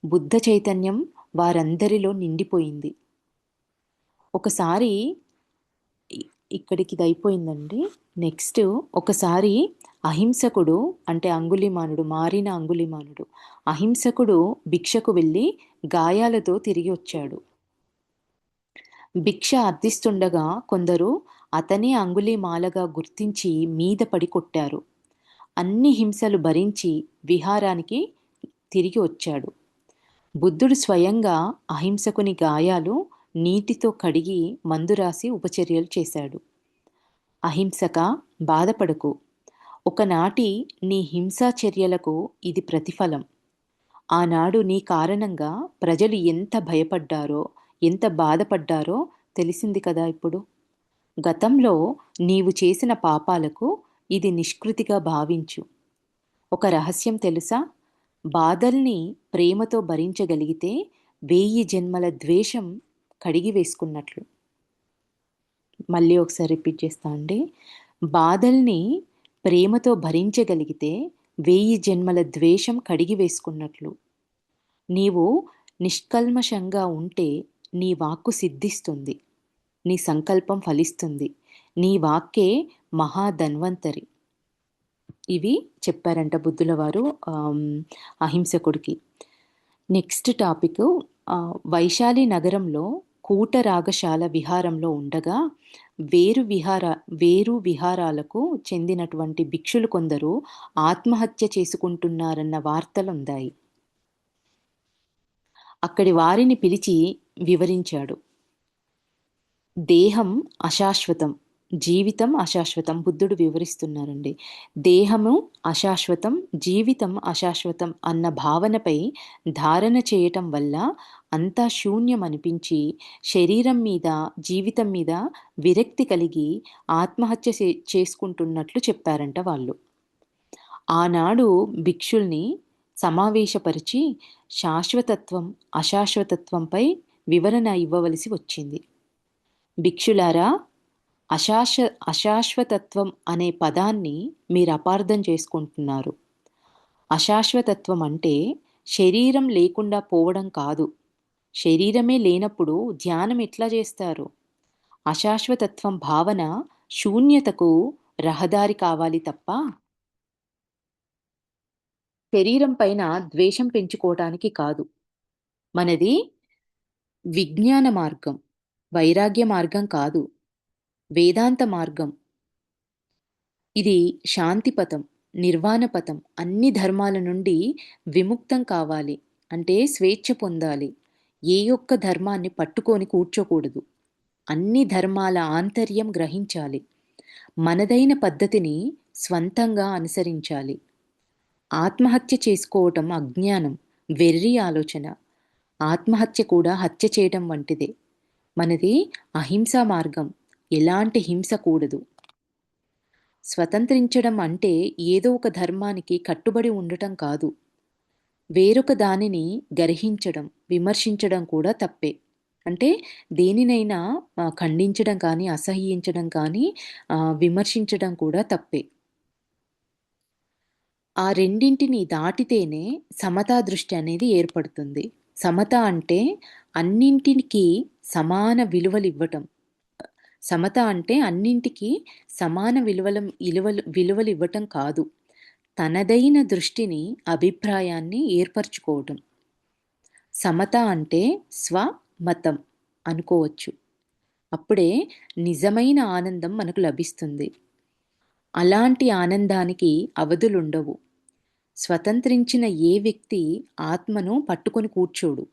బుద్ధ చైతన్యం వారందరిలో నిండిపోయింది. ఒకసారి ఇక్కడికి ఇది అయిపోయిందండి. నెక్స్ట్ ఒకసారి అహింసకుడు అంటే మారిన అంగుళిమానుడు అహింసకుడు భిక్షకు వెళ్ళి గాయాలతో తిరిగి వచ్చాడు. భిక్ష అర్థిస్తుండగా కొందరు అతనే అంగుళిమాలగా గుర్తించి మీద పడి కొట్టారు. అన్ని హింసలు భరించి విహారానికి తిరిగి వచ్చాడు. బుద్ధుడు స్వయంగా అహింసకుని గాయాలు నీటితో కడిగి మందు రాసి ఉపచర్యలు చేశాడు. అహింసక, బాధపడకు. ఒకనాటి నీ హింసా చర్యలకు ఇది ప్రతిఫలం. ఆనాడు నీ కారణంగా ప్రజలు ఎంత భయపడ్డారో, ఎంత బాధపడ్డారో తెలిసింది కదా ఇప్పుడు. గతంలో నీవు చేసిన పాపాలకు ఇది నిష్కృతిగా భావించు. ఒక రహస్యం తెలుసా? బాధల్ని ప్రేమతో భరించగలిగితే 1000 జన్మల ద్వేషం కడిగి వేసుకున్నట్లు. మళ్ళీ ఒకసారి రిపీట్ చేస్తా అండి. బాధల్ని ప్రేమతో భరించగలిగితే 1000 జన్మల ద్వేషం కడిగి వేసుకున్నట్లు. నీవు నిష్కల్మషంగా ఉంటే నీ వాక్కు సిద్ధిస్తుంది. నీ సంకల్పం ఫలిస్తుంది. నీ వాక్కే మహాధన్వంతరి. ఇవి చెప్పారంట బుద్ధుల వారు అహింసకుడికి. నెక్స్ట్ టాపిక్, వైశాలి నగరంలో కూటరాగశాల విహారంలో ఉండగా వేరు విహారాలకు చెందినటువంటి భిక్షులు కొందరు ఆత్మహత్య చేసుకుంటున్నారన్న వార్తలుందాయి. అక్కడి వారిని పిలిచి వివరించాడు. దేహం అశాశ్వతం, జీవితం అశాశ్వతం. బుద్ధుడు వివరిస్తున్నారండి. దేహము అశాశ్వతం, జీవితం అశాశ్వతం అన్న భావనపై ధారణ చేయటం వల్ల అంతా శూన్యం అనిపించి శరీరం మీద, జీవితం మీద విరక్తి కలిగి ఆత్మహత్య చేసుకుంటున్నట్లు చెప్పారంట వాళ్ళు. ఆనాడు భిక్షుల్ని సమావేశపరిచి శాశ్వతత్వం, అశాశ్వతత్వంపై వివరణ ఇవ్వవలసి వచ్చింది. భిక్షులారా, అశాశ్వతత్వం అనే పదాన్ని మీరు అపార్థం చేసుకుంటున్నారు. అశాశ్వతత్వం అంటే శరీరం లేకుండా పోవడం కాదు. శరీరమే లేనప్పుడు ధ్యానం ఎట్లా చేస్తారు? అశాశ్వతత్వం భావన శూన్యతకు రహదారి కావాలి తప్ప శరీరం పైన ద్వేషం పెంచుకోవటానికి కాదు. మనది విజ్ఞాన మార్గం, వైరాగ్య మార్గం కాదు, వేదాంత మార్గం. ఇది శాంతిపథం, నిర్వాణపథం. అన్ని ధర్మాల నుండి విముక్తం కావాలి అంటే స్వేచ్ఛ పొందాలి. ఏ ఒక్క ధర్మాన్ని పట్టుకొని కూర్చోకూడదు. అన్ని ధర్మాల ఆంతర్యం గ్రహించాలి. మనదైన పద్ధతిని స్వంతంగా అనుసరించాలి. ఆత్మహత్య చేసుకోవటం అజ్ఞానం, వెర్రి ఆలోచన. ఆత్మహత్య కూడా హత్య చేయడం వంటిదే. మనది అహింసా మార్గం. ఎలాంటి హింస కూడదు. స్వతంత్రించడం అంటే ఏదో ఒక ధర్మానికి కట్టుబడి ఉండటం కాదు. వేరొక దానిని గర్హించడం, విమర్శించడం కూడా తప్పే. అంటే దేనినైనా ఖండించడం కానీ, అసహ్యించడం కానీ, విమర్శించడం కూడా తప్పే. ఆ రెండింటిని దాటితేనే సమతా దృష్టి అనేది ఏర్పడుతుంది. సమత అంటే అన్నింటికి సమాన విలువలివ్వటం. సమత అంటే అన్నింటికి సమాన విలువలివ్వటం కాదు. తనదైన దృష్టిని, అభిప్రాయాన్ని ఏర్పరచుకోవటం. సమత అంటే స్వమతం అనుకోవచ్చు. అప్పుడే నిజమైన ఆనందం మనకు లభిస్తుంది. అలాంటి ఆనందానికి అవధులుండవు. స్వతంత్రించిన ఏ వ్యక్తి ఆత్మను పట్టుకొని కూర్చోడు.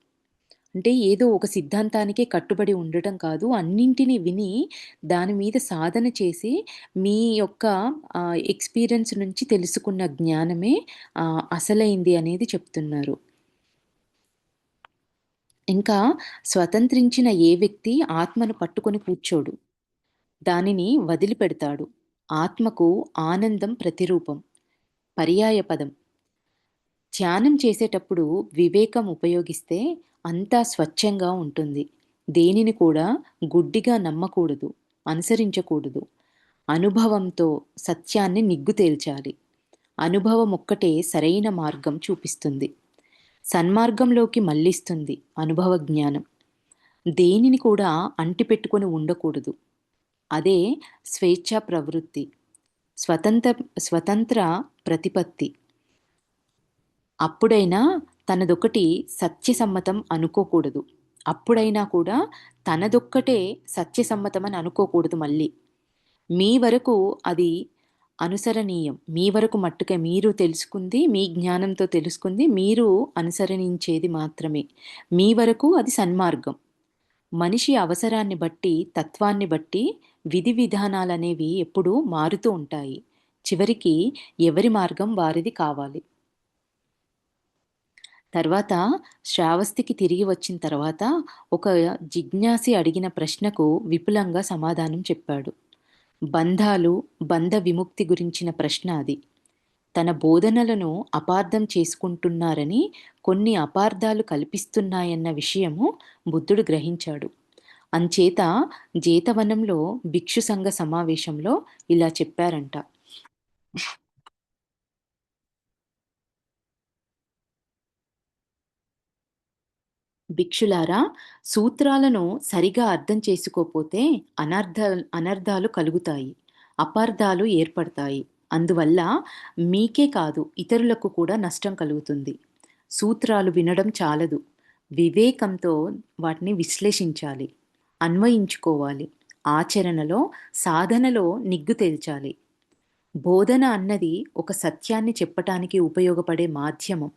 అంటే ఏదో ఒక సిద్ధాంతానికే కట్టుబడి ఉండటం కాదు. అన్నింటిని విని దాని మీద సాధన చేసి మీ యొక్క ఎక్స్‌పీరియన్స్ నుంచి తెలుసుకున్న జ్ఞానమే అసలైంది అనేది చెప్తున్నారు. ఇంకా స్వతంత్రించిన ఏ వ్యక్తి ఆత్మను పట్టుకొని కూర్చోడు. దానిని వదిలిపెడతాడు. ఆత్మకు ఆనందం ప్రతిరూపం. పర్యాయపదం. ధ్యానం చేసేటప్పుడు వివేకం ఉపయోగిస్తే అంతా స్వచ్ఛంగా ఉంటుంది. దేనిని కూడా గుడ్డిగా నమ్మకూడదు, అనుసరించకూడదు. అనుభవంతో సత్యాన్ని నిగ్గు తేల్చాలి. అనుభవం ఒక్కటే సరైన మార్గం చూపిస్తుంది. సన్మార్గంలోకి మళ్లిస్తుంది అనుభవ జ్ఞానం. దేనిని కూడా అంటిపెట్టుకొని ఉండకూడదు. అదే స్వేచ్ఛా ప్రవృత్తి. స్వతంత్ర స్వతంత్ర ప్రతిపత్తి. అప్పుడైనా తనదొకటి సత్యసమ్మతం అనుకోకూడదు. అప్పుడైనా కూడా తనదొక్కటే సత్యసమ్మతమని అనుకోకూడదు మళ్ళీ. మీ వరకు అది అనుసరణీయం. మీ వరకు మట్టుకే మీరు తెలుసుకుంది, మీ జ్ఞానంతో తెలుసుకుంది, మీరు అనుసరించేది మాత్రమే. మీ వరకు అది సన్మార్గం. మనిషి అవసరాన్ని బట్టి, తత్వాన్ని బట్టి విధి విధానాలనేవి ఎప్పుడూ మారుతూ ఉంటాయి. చివరికి ఎవరి మార్గం వారిది కావాలి. తర్వాత శ్రావస్తికి తిరిగి వచ్చిన తర్వాత ఒక జిజ్ఞాసి అడిగిన ప్రశ్నకు విపులంగా సమాధానం చెప్పాడు. బంధాలు, బంధ విముక్తి గురించిన ప్రశ్న అది. తన బోధనలను అపార్థం చేసుకుంటున్నారని, కొన్ని అపార్థాలు కల్పిస్తున్నాయన్న విషయము బుద్ధుడు గ్రహించాడు. అంచేత జేతవనంలో భిక్షు సంఘ సమావేశంలో ఇలా చెప్పారంట. భిక్షులారా, సూత్రాలను సరిగా అర్థం చేసుకోపోతే అనర్థాలు కలుగుతాయి. అపార్థాలు ఏర్పడతాయి. అందువల్ల మీకే కాదు ఇతరులకు కూడా నష్టం కలుగుతుంది. సూత్రాలు వినడం చాలదు. వివేకంతో వాటిని విశ్లేషించాలి. అన్వయించుకోవాలి. ఆచరణలో, సాధనలో నిగ్గు తేల్చాలి. బోధన అన్నది ఒక సత్యాన్ని చెప్పటానికి ఉపయోగపడే మాధ్యమం.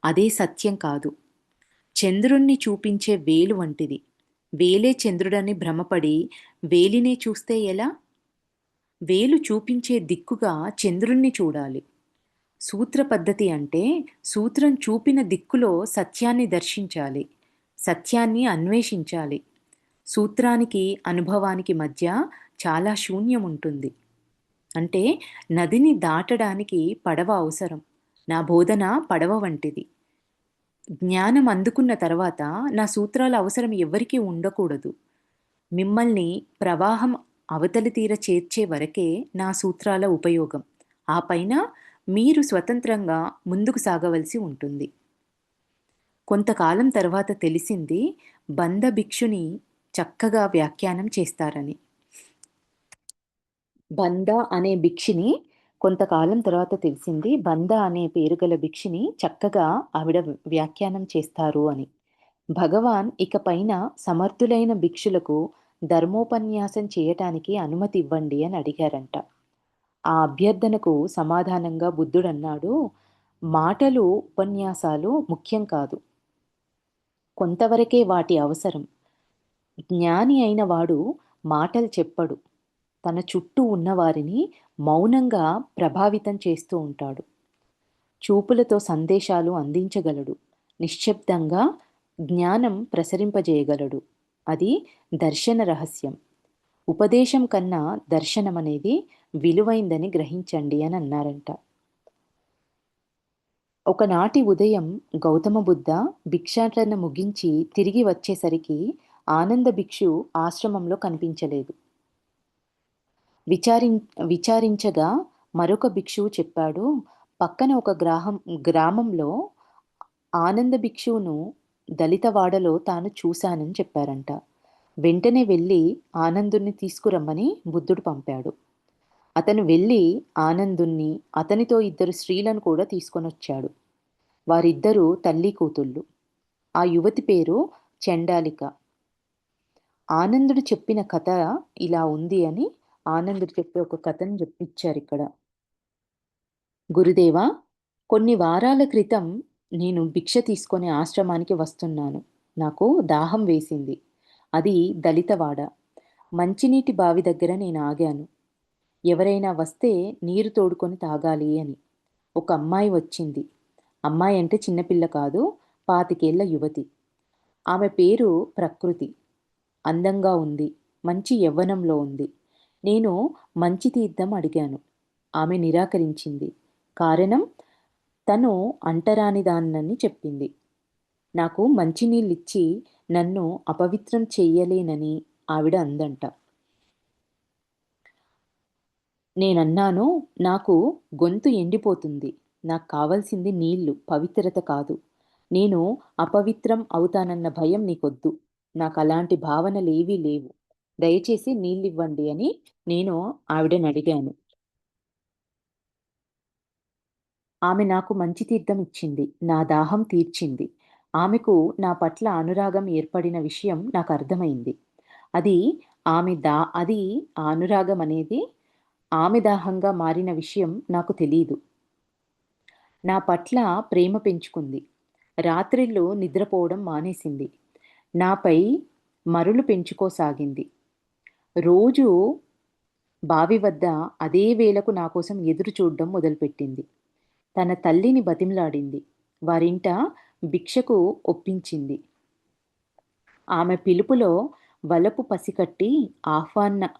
అదే సత్యం కాదు. చంద్రుణ్ణి చూపించే వేలు వంటిది. వేలే చంద్రుడని భ్రమపడి వేలినే చూస్తే ఎలా? వేలు చూపించే దిక్కుగా చంద్రుణ్ణి చూడాలి. సూత్ర పద్ధతి అంటే సూత్రం చూపిన దిక్కులో సత్యాన్ని దర్శించాలి. సత్యాన్ని అన్వేషించాలి. సూత్రానికి, అనుభవానికి మధ్య చాలా శూన్యం ఉంటుంది. అంటే నదిని దాటడానికి పడవ అవసరం. నా బోధన పడవ వంటిది. జ్ఞానం అందుకున్న తర్వాత నా సూత్రాల అవసరం ఎవ్వరికీ ఉండకూడదు. మిమ్మల్ని ప్రవాహం అవతలి తీర చేర్చే వరకే నా సూత్రాల ఉపయోగం. ఆ పైన మీరు స్వతంత్రంగా ముందుకు సాగవలసి ఉంటుంది. కొంతకాలం తర్వాత తెలిసింది బంధ భిక్షుని చక్కగా వ్యాఖ్యానం చేస్తారని. బంద అనే భిక్షిని కొంతకాలం తర్వాత తెలిసింది బంద అనే పేరు గల భిక్షిని చక్కగా ఆవిడ వ్యాఖ్యానం చేస్తారు అని. భగవాన్ ఇకపైన సమర్థులైన భిక్షులకు ధర్మోపన్యాసం చేయటానికి అనుమతి ఇవ్వండి అని అడిగారంట. ఆ అభ్యర్థనకు సమాధానంగా బుద్ధుడన్నాడు, మాటలు, ఉపన్యాసాలు ముఖ్యం కాదు. కొంతవరకే వాటి అవసరం. జ్ఞాని అయిన వాడు మాటలు చెప్పడు. తన చుట్టూ ఉన్నవారిని మౌనంగా ప్రభావితం చేస్తూ ఉంటాడు. చూపులతో సందేశాలు అందించగలడు. నిశ్శబ్దంగా జ్ఞానం ప్రసరింపజేయగలడు. అది దర్శన రహస్యం. ఉపదేశం కన్నా దర్శనమనేది విలువైందని గ్రహించండి అని అన్నారంట. ఒకనాటి ఉదయం గౌతమ బుద్ధ భిక్షాటన ముగించి తిరిగి వచ్చేసరికి ఆనంద భిక్షు ఆశ్రమంలో కనిపించలేదు. విచారిం విచారించగా మరొక భిక్షువు చెప్పాడు, పక్కన ఒక గ్రామంలో ఆనంద భిక్షువును దళితవాడలో తాను చూశానని చెప్పారంట. వెంటనే వెళ్ళి ఆనందుణ్ణి తీసుకురమ్మని బుద్ధుడు పంపాడు. అతను వెళ్ళి ఆనందుణ్ణి, అతనితో ఇద్దరు స్త్రీలను కూడా తీసుకొనొచ్చాడు. వారిద్దరూ తల్లి కూతుళ్ళు. ఆ యువతి పేరు చండాలిక. ఆనందుడు చెప్పిన కథ ఇలా ఉంది అని ఆనందుడు చెప్పే ఒక కథను ఇచ్చారిక్కడ. గురుదేవా, కొన్ని వారాల క్రితం నేను భిక్ష తీసుకొని ఆశ్రమానికి వస్తున్నాను. నాకు దాహం వేసింది. అది దళితవాడ. మంచినీటి బావి దగ్గర నేను ఆగాను. ఎవరైనా వస్తే నీరు తోడుకొని తాగాలి అని. ఒక అమ్మాయి వచ్చింది. అమ్మాయి అంటే చిన్నపిల్ల కాదు, 25 యువతి. ఆమె పేరు ప్రకృతి. అందంగా ఉంది. మంచి యవ్వనంలో ఉంది. నేను మంచి తీర్థం అడిగాను. ఆమె నిరాకరించింది. కారణం, తను అంటరానిదాన్నని చెప్పింది. నాకు మంచినీళ్ళిచ్చి నన్ను అపవిత్రం చెయ్యలేనని ఆవిడ అందంట. నేనన్నాను, నాకు గొంతు ఎండిపోతుంది. నాకు కావలసింది నీళ్లు, పవిత్రత కాదు. నేను అపవిత్రం అవుతానన్న భయం నీకొద్దు. నాకు అలాంటి భావనలేవీ లేవు. దయచేసి నీళ్ళివ్వండి అని నేను ఆవిడనడిగాను. ఆమె నాకు మంచి తీర్థం ఇచ్చింది. నా దాహం తీర్చింది. ఆమెకు నా పట్ల అనురాగం ఏర్పడిన విషయం నాకు అర్థమైంది. అది అది ఆ అనురాగం అనేది ఆమె దాహంగా మారిన విషయం నాకు తెలీదు. నా పట్ల ప్రేమ పెంచుకుంది. రాత్రిళ్ళు నిద్రపోవడం మానేసింది. నాపై మరులు పెంచుకోసాగింది. రోజూ బావి వద్ద అదే వేళకు నా కోసం ఎదురు చూడ్డం మొదలుపెట్టింది. తన తల్లిని బతిమలాడింది. వారింట భిక్షకు ఒప్పించింది. ఆమె పిలుపులో వలపు పసికట్టి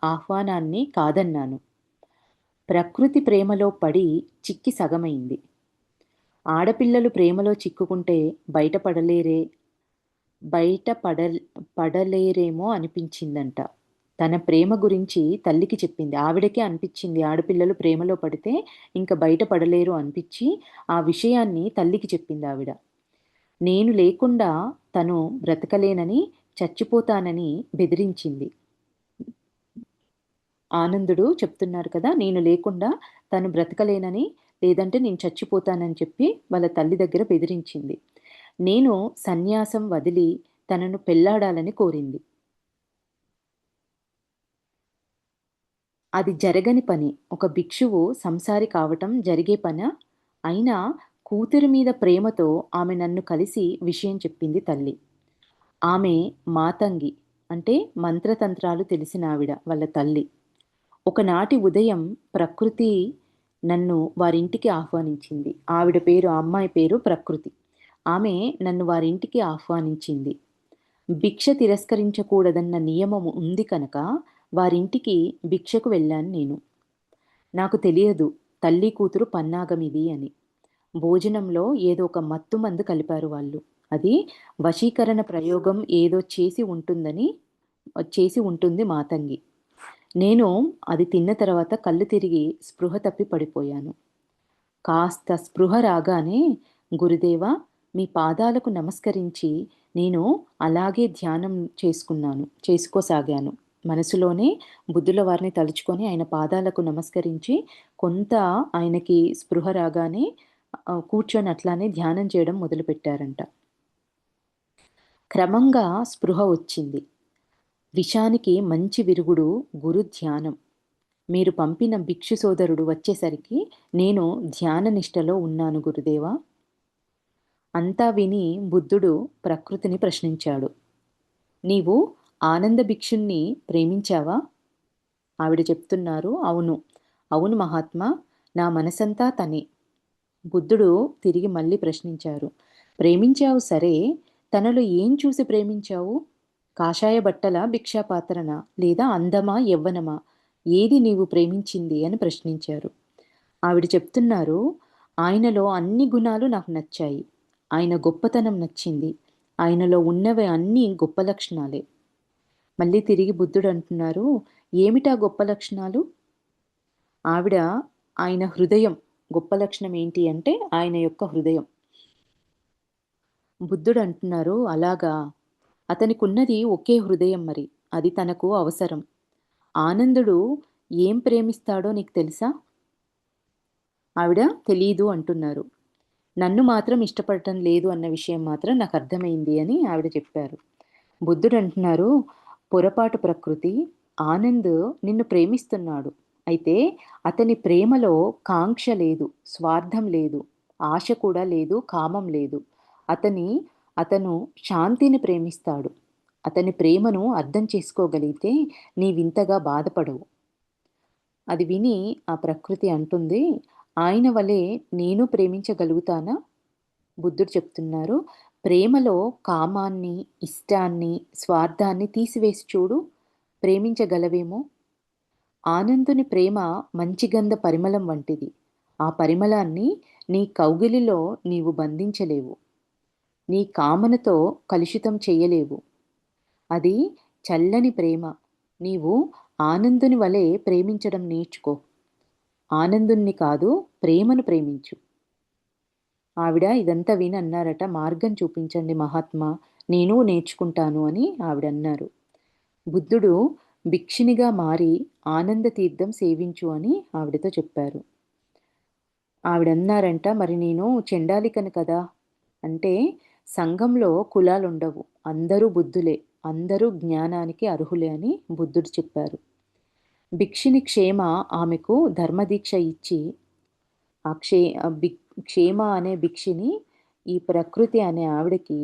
ఆహ్వానాన్ని కాదన్నాను. ప్రకృతి ప్రేమలో పడి చిక్కి సగమైంది. ఆడపిల్లలు ప్రేమలో చిక్కుకుంటే బయట పడలేరేమో అనిపించిందంట. తన ప్రేమ గురించి తల్లికి చెప్పింది. ఆవిడకే అనిపించింది ఆడపిల్లలు ప్రేమలో పడితే ఇంక బయట పడలేరు అనిపించి ఆ విషయాన్ని తల్లికి చెప్పింది ఆవిడ. నేను లేకుండా తను బ్రతకలేనని, చచ్చిపోతానని బెదిరించింది. ఆనందుడు చెప్తున్నారు కదా, నేను లేకుండా తను బ్రతకలేనని, లేదంటే నేను చచ్చిపోతానని చెప్పి వాళ్ళ తల్లి దగ్గర బెదిరించింది. నేను సన్యాసం వదిలి తనను పెళ్లాడాలని కోరింది. అది జరగని పని. ఒక భిక్షువు సంసారి కావటం జరిగే పనా? అయినా కూతురి మీద ప్రేమతో ఆమె నన్ను కలిసి విషయం చెప్పింది తల్లి. ఆమె మాతంగి, అంటే మంత్రతంత్రాలు తెలిసినావిడ వాళ్ళ తల్లి. ఒకనాటి ఉదయం ప్రకృతి నన్ను వారింటికి ఆహ్వానించింది. ఆ అమ్మాయి పేరు ప్రకృతి. ఆమె నన్ను వారింటికి ఆహ్వానించింది. భిక్ష తిరస్కరించకూడదన్న నియమము ఉంది కనుక వారింటికి భిక్షకు వెళ్ళాను నేను. నాకు తెలియదు తల్లి కూతురు పన్నాగమిది అని. భోజనంలో ఏదో ఒక మత్తు మందు కలిపారు వాళ్ళు. అది వశీకరణ ప్రయోగం ఏదో చేసి ఉంటుంది మాతంగి. నేను అది తిన్న తర్వాత కళ్ళు తిరిగి స్పృహ తప్పి పడిపోయాను. కాస్త స్పృహ రాగానే, గురుదేవా, మీ పాదాలకు నమస్కరించి నేను అలాగే ధ్యానం చేసుకోసాగాను. మనసులోనే బుద్ధుల వారిని తలుచుకొని ఆయన పాదాలకు నమస్కరించి కొంత ఆయనకి స్పృహ రాగానే కూర్చొని అట్లానే ధ్యానం చేయడం మొదలుపెట్టారంట. క్రమంగా స్పృహ వచ్చింది. విషానికి మంచి విరుగుడు గురు ధ్యానం. మీరు పంపిన భిక్షు సోదరుడు వచ్చేసరికి నేను ధ్యాన నిష్టలో ఉన్నాను గురుదేవా. అంతా విని బుద్ధుడు ప్రకృతిని ప్రశ్నించాడు. నీవు ఆనంద భిక్షుణ్ణి ప్రేమించావా? ఆవిడ చెప్తున్నారు, అవును. అవును మహాత్మా, నా మనసంతా తనే. బుద్ధుడు తిరిగి మళ్ళీ ప్రశ్నించారు. ప్రేమించావు సరే, తనలో ఏం చూసి ప్రేమించావు? కాషాయ బట్టల భిక్షాపాత్రనా, లేదా అందమా, యవ్వనమా? ఏది నీవు ప్రేమించింది అని ప్రశ్నించారు. ఆవిడ చెప్తున్నారు, ఆయనలో అన్ని గుణాలు నాకు నచ్చాయి. ఆయన గొప్పతనం నచ్చింది. ఆయనలో ఉన్నవి అన్నీ గొప్ప లక్షణాలే. మళ్ళీ తిరిగి బుద్ధుడు అంటున్నారు, ఏమిటా గొప్ప లక్షణాలు? ఆవిడ ఆయన హృదయం. గొప్ప లక్షణం ఏంటి అంటే ఆయన యొక్క హృదయం. బుద్ధుడు అంటున్నారు, అలాగా, అతనికున్నది ఒకే హృదయం మరి. అది తనకు అవసరం. ఆనందుడు ఏం ప్రేమిస్తాడో నీకు తెలుసా? ఆవిడ తెలీదు అంటున్నారు. నన్ను మాత్రం ఇష్టపడటం లేదు అన్న విషయం మాత్రం నాకు అర్థమైంది అని ఆవిడ చెప్పారు. బుద్ధుడు అంటున్నారు, పొరపాటు ప్రకృతి. ఆనంద్ నిన్ను ప్రేమిస్తున్నాడు. అయితే అతని ప్రేమలో కాంక్ష లేదు, స్వార్థం లేదు, ఆశ కూడా లేదు, కామం లేదు. అతని అతను శాంతిని ప్రేమిస్తాడు. అతని ప్రేమను అర్థం చేసుకోగలిగితే నీవింతగా బాధపడవు. అది విని ఆ ప్రకృతి అంటుంది, ఆయన వలె నేను ప్రేమించగలుగుతానా? బుద్ధుడు చెప్తున్నారు, ప్రేమలో కామాన్ని, ఇష్టాన్ని, స్వార్థాన్ని తీసివేసి చూడు, ప్రేమించగలవేమో. ఆనందుని ప్రేమ మంచి గంధ పరిమళం వంటిది. ఆ పరిమళాన్ని నీ కౌగిలిలో నీవు బంధించలేవు. నీ కామనతో కలుషితం చెయ్యలేవు. అది చల్లని ప్రేమ. నీవు ఆనందుని వలె ప్రేమించడం నేర్చుకో. ఆనందుణ్ణి కాదు, ప్రేమను ప్రేమించు. ఆవిడ ఇదంతా విని అన్నారట, మార్గం చూపించండి మహాత్మా, నేను నేర్చుకుంటాను అని ఆవిడన్నారు. బుద్ధుడు భిక్షునిగా మారి ఆనంద తీర్థం సేవించు అని ఆవిడతో చెప్పారు. ఆవిడన్నారంట, మరి నేను చెండాలికను కదా అంటే, సంఘంలో కులాలుండవు, అందరూ బుద్ధులే, అందరూ జ్ఞానానికి అర్హులే అని బుద్ధుడు చెప్పారు. భిక్షుని క్షేమ ఆమెకు ధర్మదీక్ష ఇచ్చి, ఆ క్షేమ అనే భిక్షిని ఈ ప్రకృతి అనే ఆవిడకి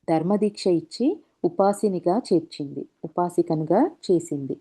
ధర్మదీక్ష ఇచ్చి ఉపాసినిగా చేర్చింది, ఉపాసికనుగా చేసింది.